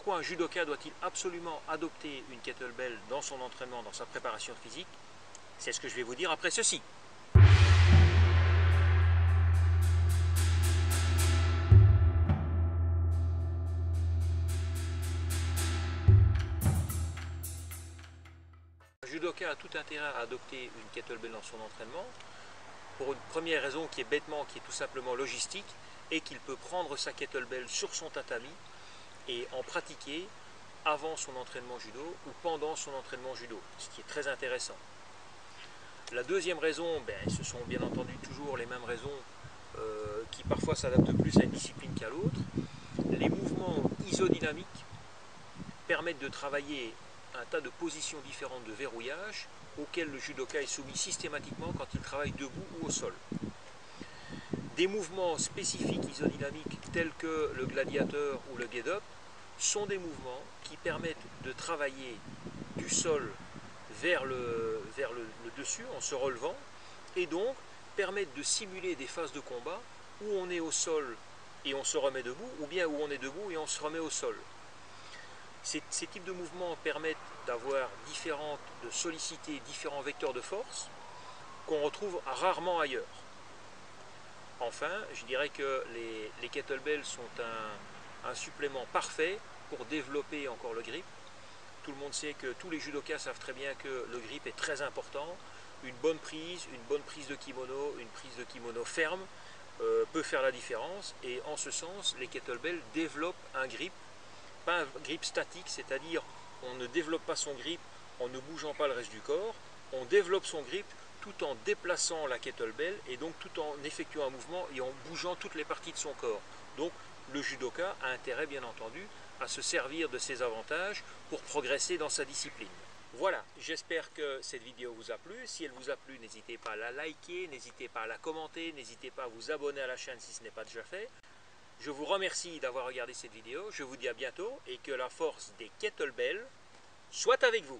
Pourquoi un judoka doit-il absolument adopter une kettlebell dans son entraînement, dans sa préparation physique? C'est ce que je vais vous dire après ceci. Un judoka a tout intérêt à adopter une kettlebell dans son entraînement pour une première raison qui est tout simplement logistique, et qu'il peut prendre sa kettlebell sur son tatami et en pratiquer avant son entraînement judo ou pendant son entraînement judo, ce qui est très intéressant. La deuxième raison, ce sont bien entendu toujours les mêmes raisons qui parfois s'adaptent plus à une discipline qu'à l'autre. Les mouvements isodynamiques permettent de travailler un tas de positions différentes de verrouillage auxquelles le judoka est soumis systématiquement quand il travaille debout ou au sol. Des mouvements spécifiques isodynamiques tels que le gladiateur ou le get-up sont des mouvements qui permettent de travailler du sol vers le dessus en se relevant, et donc permettent de simuler des phases de combat où on est au sol et on se remet debout, ou bien où on est debout et on se remet au sol. Ces types de mouvements permettent de solliciter différents vecteurs de force qu'on retrouve rarement ailleurs. Enfin, je dirais que les kettlebells sont un supplément parfait pour développer encore le grip. Tout le monde sait que tous les judokas savent très bien que le grip est très important. Une bonne prise de kimono ferme peut faire la différence. Et en ce sens, les kettlebells développent un grip, pas un grip statique, c'est-à-dire on ne développe pas son grip en ne bougeant pas le reste du corps. On développe son grip tout en déplaçant la kettlebell et donc tout en effectuant un mouvement et en bougeant toutes les parties de son corps. Donc le judoka a intérêt bien entendu à se servir de ces avantages pour progresser dans sa discipline. Voilà, j'espère que cette vidéo vous a plu. Si elle vous a plu, n'hésitez pas à la liker, n'hésitez pas à la commenter, n'hésitez pas à vous abonner à la chaîne si ce n'est pas déjà fait. Je vous remercie d'avoir regardé cette vidéo, je vous dis à bientôt et que la force des kettlebells soit avec vous.